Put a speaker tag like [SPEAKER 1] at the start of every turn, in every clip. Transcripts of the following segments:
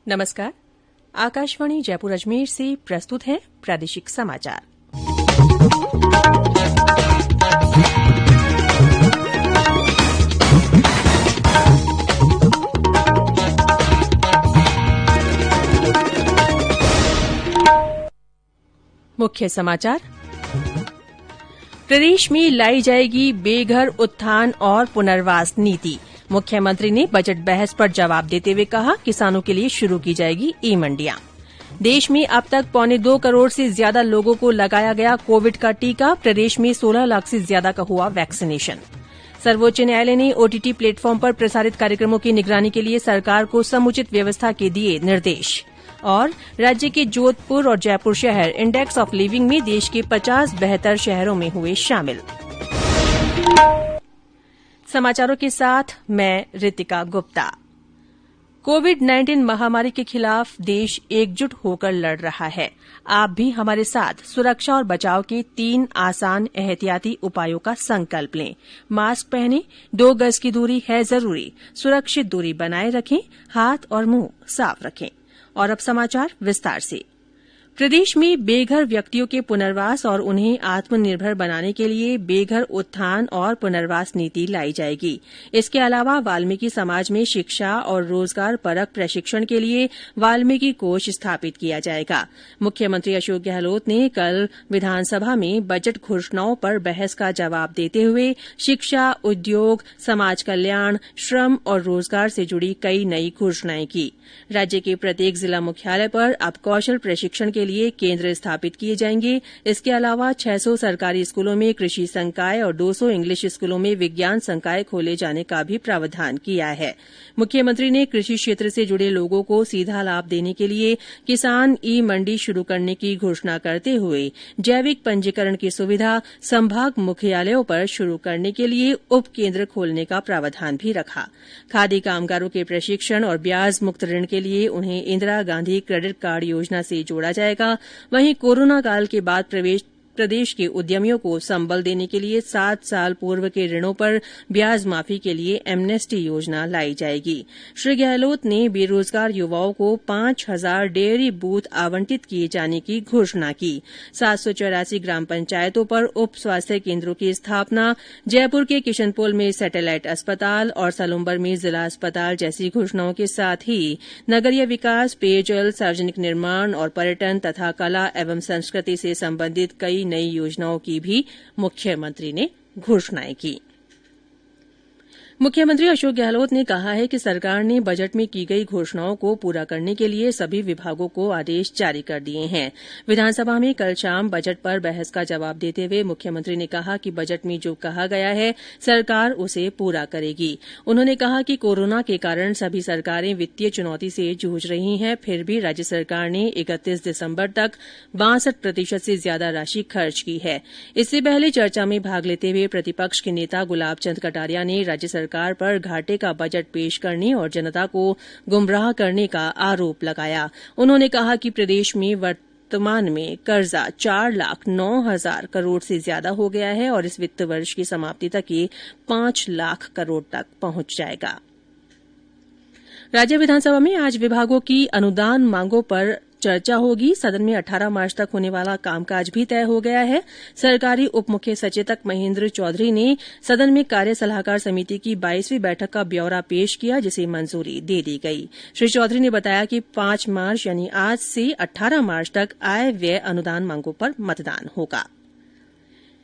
[SPEAKER 1] नमस्कार। आकाशवाणी जयपुर अजमेर से प्रस्तुत है प्रादेशिक समाचार। मुख्य समाचार। प्रदेश में लाई जाएगी बेघर उत्थान और पुनर्वास नीति। मुख्यमंत्री ने बजट बहस पर जवाब देते हुए कहा, किसानों के लिए शुरू की जाएगी ई मंडियां। देश में अब तक 2.25 करोड़ से ज्यादा लोगों को लगाया गया कोविड का टीका। प्रदेश में 16 लाख से ज्यादा का हुआ वैक्सीनेशन। सर्वोच्च न्यायालय ने ओटीटी प्लेटफॉर्म पर प्रसारित कार्यक्रमों की निगरानी के लिए सरकार को समुचित व्यवस्था के दिए निर्देश। और राज्य के जोधपुर और जयपुर शहर इंडेक्स ऑफ लिविंग में देश के 50 बेहतर शहरों में हुए शामिल। समाचारों के साथ मैं रितिका गुप्ता। कोविड-19 महामारी के खिलाफ देश एकजुट होकर लड़ रहा है। आप भी हमारे साथ सुरक्षा और बचाव के 3 आसान एहतियाती उपायों का संकल्प लें। मास्क पहनें, 2 गज की दूरी है जरूरी, सुरक्षित दूरी बनाए रखें, हाथ और मुंह साफ रखें। और अब समाचार विस्तार से। प्रदेश में बेघर व्यक्तियों के पुनर्वास और उन्हें आत्मनिर्भर बनाने के लिए बेघर उत्थान और पुनर्वास नीति लाई जाएगी। इसके अलावा वाल्मीकि समाज में शिक्षा और रोजगार परक प्रशिक्षण के लिए वाल्मीकि कोष स्थापित किया जाएगा। मुख्यमंत्री अशोक गहलोत ने कल विधानसभा में बजट घोषणाओं पर बहस का जवाब देते हुए शिक्षा, उद्योग, समाज कल्याण, श्रम और रोजगार से जुड़ी कई नई घोषणाएं की। राज्य के प्रत्येक जिला मुख्यालय पर अब कौशल प्रशिक्षण के लिए केंद्र स्थापित किए जाएंगे। इसके अलावा 600 सरकारी स्कूलों में कृषि संकाय और 200 इंग्लिश स्कूलों में विज्ञान संकाय खोले जाने का भी प्रावधान किया है। मुख्यमंत्री ने कृषि क्षेत्र से जुड़े लोगों को सीधा लाभ देने के लिए किसान ई मंडी शुरू करने की घोषणा करते हुए जैविक पंजीकरण की सुविधा संभाग मुख्यालयों पर शुरू करने के लिए उप केंद्र खोलने का प्रावधान भी रखा। खादी कामगारों के प्रशिक्षण और ब्याज मुक्त ऋण के लिए उन्हें इंदिरा गांधी क्रेडिट कार्ड योजना से जोड़ा जाएगा। वहीं कोरोना काल के बाद प्रदेश के उद्यमियों को संबल देने के लिए 7 साल पूर्व के ऋणों पर ब्याज माफी के लिए एमनेस्टी योजना लाई जाएगी। श्री गहलोत ने बेरोजगार युवाओं को 5000 डेयरी बूथ आवंटित किए जाने की घोषणा की। 784 ग्राम पंचायतों पर उप स्वास्थ्य केंद्रों की स्थापना, जयपुर के किशनपोल में सैटेलाइट अस्पताल और सलुम्बर में जिला अस्पताल जैसी घोषणाओं के साथ ही नगरीय विकास, पेयजल, सार्वजनिक निर्माण और पर्यटन तथा कला एवं संस्कृति से संबंधित कई नई योजनाओं की भी मुख्यमंत्री ने घोषणाएं की। मुख्यमंत्री अशोक गहलोत ने कहा है कि सरकार ने बजट में की गई घोषणाओं को पूरा करने के लिए सभी विभागों को आदेश जारी कर दिए हैं। विधानसभा में कल शाम बजट पर बहस का जवाब देते हुए मुख्यमंत्री ने कहा कि बजट में जो कहा गया है सरकार उसे पूरा करेगी। उन्होंने कहा कि कोरोना के कारण सभी सरकारें वित्तीय चुनौती से जूझ रही हैं, फिर भी राज्य सरकार ने 31 दिसंबर तक 62% से ज्यादा राशि खर्च की है। इससे पहले चर्चा में भाग लेते हुए प्रतिपक्ष के नेता गुलाब चंद कटारिया ने राज्य सरकार पर घाटे का बजट पेश करने और जनता को गुमराह करने का आरोप लगाया। उन्होंने कहा कि प्रदेश में वर्तमान में कर्जा 4,09,000 करोड़ से ज्यादा हो गया है और इस वित्त वर्ष की समाप्ति तक ये 5 लाख करोड़ तक पहुंच जाएगा। राज्य विधानसभा में आज विभागों की अनुदान मांगों पर चर्चा होगी। सदन में 18 मार्च तक होने वाला कामकाज भी तय हो गया है। सरकारी उप मुख्य सचेतक महेंद्र चौधरी ने सदन में कार्य सलाहकार समिति की 22वीं बैठक का ब्यौरा पेश किया, जिसे मंजूरी दे दी गई। श्री चौधरी ने बताया कि 5 मार्च यानी आज से 18 मार्च तक आय व्यय अनुदान मांगों पर मतदान होगा।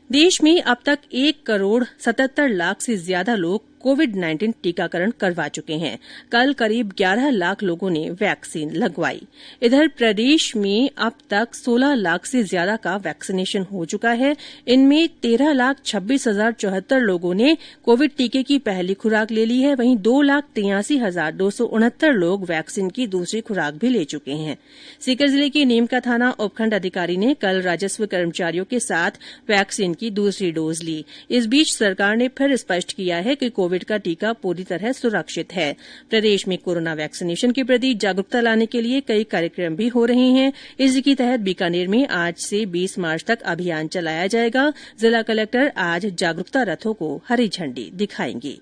[SPEAKER 1] देश में अब तक 1 करोड़ 77 लाख से ज्यादा लोग कोविड-19 टीकाकरण करवा चुके हैं। कल करीब 11 लाख लोगों ने वैक्सीन लगवाई। इधर प्रदेश में अब तक 16 लाख से ज्यादा का वैक्सीनेशन हो चुका है। इनमें 13,26,074 लोगों ने कोविड टीके की पहली खुराक ले ली है। वहीं 2,83,269 लोग वैक्सीन की दूसरी खुराक भी ले चुके हैं। सीकर जिले के नीमका थाना उपखंड अधिकारी ने कल राजस्व कर्मचारियों के साथ वैक्सीन की दूसरी डोज ली। इस बीच सरकार ने फिर स्पष्ट किया है कि कोविड का टीका पूरी तरह सुरक्षित है। प्रदेश में कोरोना वैक्सीनेशन के प्रति जागरूकता लाने के लिए कई कार्यक्रम भी हो रहे हैं। इसी के तहत बीकानेर में आज से 20 मार्च तक अभियान चलाया जाएगा। जिला कलेक्टर आज जागरूकता रथों को हरी झंडी दिखाएंगे।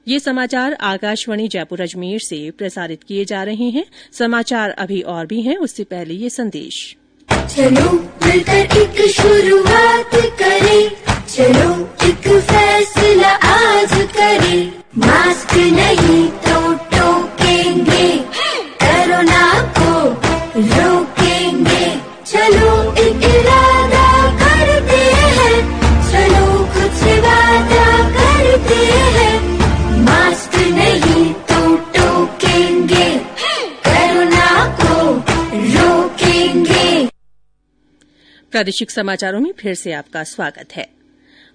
[SPEAKER 1] ये समाचार आकाशवाणी जयपुर अजमेर से प्रसारित किए जा रहे हैं। समाचार अभी और भी हैं, उससे पहले ये संदेश।
[SPEAKER 2] चलो मिलकर एक शुरुआत करें, चलो एक फैसला आज करें, मास्क नहीं तो टोकेंगे, कोरोना को रोकेंगे, चलो एक इरादा करते हैं, चलो कुछ वादा करते हैं, मास्क नहीं तो टोकेंगे, कोरोना को रोकेंगे।
[SPEAKER 1] प्रादेशिक समाचारों में फिर से आपका स्वागत है।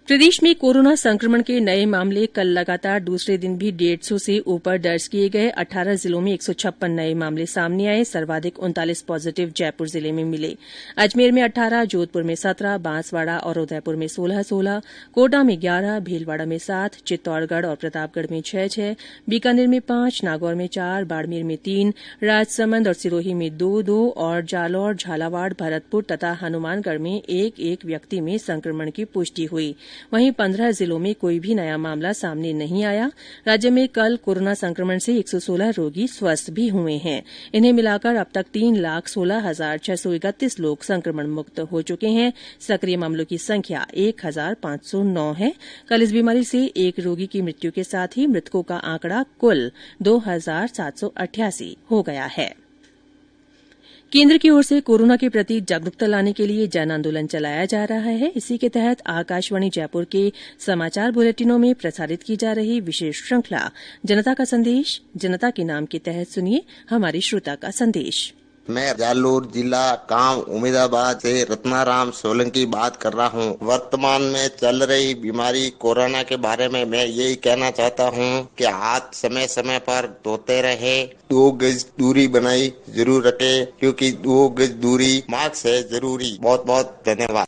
[SPEAKER 1] प्रदेश में कोरोना संक्रमण के नए मामले कल लगातार दूसरे दिन भी 150 से ऊपर दर्ज किए गए। 18 जिलों में 156 नए मामले सामने आए। सर्वाधिक 39 पॉजिटिव जयपुर जिले में मिले। अजमेर में 18, जोधपुर में 17, बांसवाड़ा और उदयपुर में 16-16, कोटा में 11, भीलवाड़ा में 7, चित्तौड़गढ़ और प्रतापगढ़ में 6-6, बीकानेर में 5, नागौर में 4, बाड़मेर में 3, राजसमंद और सिरोही में 2-2 और जालौर, झालावाड़, भरतपुर तथा हनुमानगढ़ में 1-1 व्यक्ति में संक्रमण की पुष्टि हुई। वहीं 15 जिलों में कोई भी नया मामला सामने नहीं आया। राज्य में कल कोरोना संक्रमण से 116 रोगी स्वस्थ भी हुए हैं। इन्हें मिलाकर अब तक 3,16,631 लोग संक्रमण मुक्त हो चुके हैं। सक्रिय मामलों की संख्या 1,509 है। कल इस बीमारी से एक रोगी की मृत्यु के साथ ही मृतकों का आंकड़ा कुल 2,788 हो गया है। केंद्र की ओर से कोरोना के प्रति जागरूकता लाने के लिए जन आंदोलन चलाया जा रहा है। इसी के तहत आकाशवाणी जयपुर के समाचार बुलेटिनों में प्रसारित की जा रही विशेष श्रृंखला जनता का संदेश, जनता के नाम के तहत सुनिए हमारी श्रोता का संदेश।
[SPEAKER 3] मैं जालौर जिला गांव उम्मीदाबाद से रत्नाराम सोलंकी बात कर रहा हूं। वर्तमान में चल रही बीमारी कोरोना के बारे में मैं यही कहना चाहता हूं कि हाथ समय समय पर धोते रहे, 2 गज दूरी बनाई जरूर रखे, क्योंकि 2 गज दूरी मास्क है जरूरी। बहुत बहुत धन्यवाद।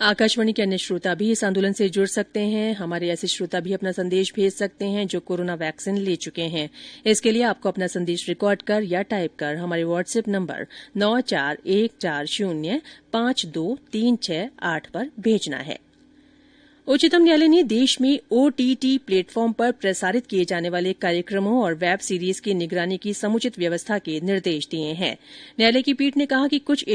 [SPEAKER 1] आकाशवाणी के अन्य श्रोता भी इस आंदोलन से जुड़ सकते हैं। हमारे ऐसे श्रोता भी अपना संदेश भेज सकते हैं जो कोरोना वैक्सीन ले चुके हैं। इसके लिए आपको अपना संदेश रिकॉर्ड कर या टाइप कर हमारे व्हाट्सएप नंबर 9414052368 पर भेजना है। उच्चतम न्यायालय ने देश में OTT प्लेटफॉर्म पर प्रसारित किए जाने वाले कार्यक्रमों और वेब सीरीज की निगरानी की समुचित व्यवस्था के निर्देश दिए हैं। न्यायालय की पीठ ने कहा कि कुछ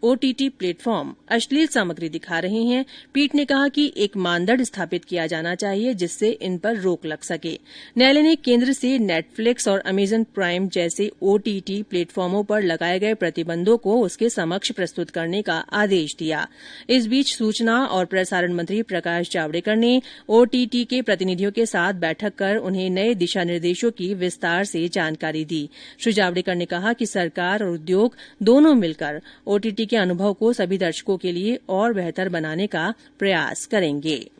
[SPEAKER 1] OTT प्लेटफॉर्म अश्लील सामग्री दिखा रहे हैं। पीठ ने कहा कि एक मानदंड स्थापित किया जाना चाहिए जिससे इन पर रोक लग सके। न्यायालय ने केंद्र से नेटफ्लिक्स और अमेजन प्राइम जैसे OTT प्लेटफॉर्मों पर लगाए गए प्रतिबंधों को उसके समक्ष प्रस्तुत करने का आदेश दिया। इस बीच सूचना और प्रसारण मंत्री प्रकाश जावड़ेकर ने OTT के प्रतिनिधियों के साथ बैठक कर उन्हें नए दिशा निर्देशों की विस्तार से जानकारी दी। श्री जावड़ेकर ने कहा कि सरकार और उद्योग दोनों मिलकर OTT के अनुभव को सभी दर्शकों के लिए और बेहतर बनाने का प्रयास करेंगे।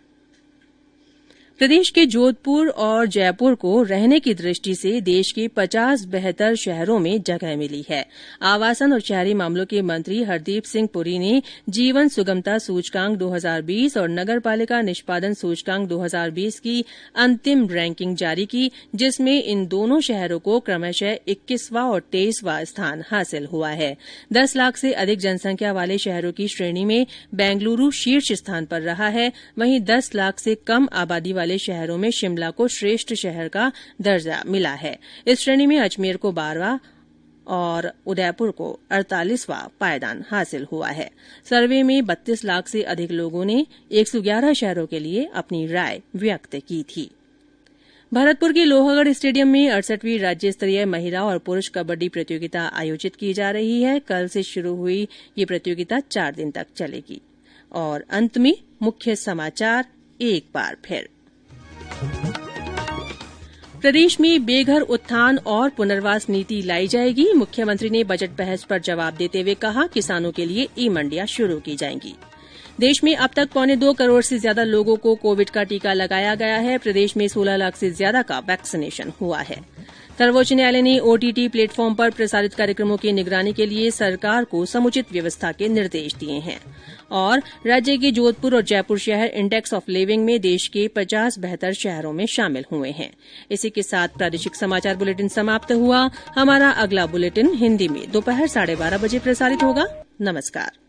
[SPEAKER 1] प्रदेश के जोधपुर और जयपुर को रहने की दृष्टि से देश के 50 बेहतर शहरों में जगह मिली है। आवासन और शहरी मामलों के मंत्री हरदीप सिंह पुरी ने जीवन सुगमता सूचकांक 2020 और नगरपालिका निष्पादन सूचकांक 2020 की अंतिम रैंकिंग जारी की, जिसमें इन दोनों शहरों को क्रमशः 21वां और 23वां स्थान हासिल हुआ है। 10 लाख से अधिक जनसंख्या वाले शहरों की श्रेणी में बेंगलुरू शीर्ष स्थान पर रहा है। वहीं 10 लाख से कम आबादी वाले शहरों में शिमला को श्रेष्ठ शहर का दर्जा मिला है। इस श्रेणी में अजमेर को 12वां और उदयपुर को 48वां पायदान हासिल हुआ है। सर्वे में 32 लाख से अधिक लोगों ने 111 शहरों के लिए अपनी राय व्यक्त की थी। भरतपुर के लोहागढ़ स्टेडियम में 68वीं राज्य स्तरीय महिला और पुरुष कबड्डी प्रतियोगिता आयोजित की जा रही है। कल से शुरू हुई ये प्रतियोगिता 4 दिन तक चलेगी। और अंत में मुख्य समाचार एक बार फिर। प्रदेश में बेघर उत्थान और पुनर्वास नीति लाई जाएगी। मुख्यमंत्री ने बजट बहस पर जवाब देते हुए कहा, किसानों के लिए ई मंडियां शुरू की जाएंगी। देश में अब तक 2.25 करोड़ से ज्यादा लोगों को कोविड का टीका लगाया गया है। प्रदेश में 16 लाख से ज्यादा का वैक्सीनेशन हुआ है। सर्वोच्च न्यायालय ने OTT प्लेटफॉर्म पर प्रसारित कार्यक्रमों की निगरानी के लिए सरकार को समुचित व्यवस्था के निर्देश दिए हैं। और राज्य के जोधपुर और जयपुर शहर इंडेक्स ऑफ लिविंग में देश के 50 बेहतर शहरों में शामिल हुए हैं। इसी के साथ प्रादेशिक समाचार बुलेटिन समाप्त हुआ। हमारा अगला बुलेटिन हिन्दी में दोपहर 12:30 बजे प्रसारित होगा। नमस्कार।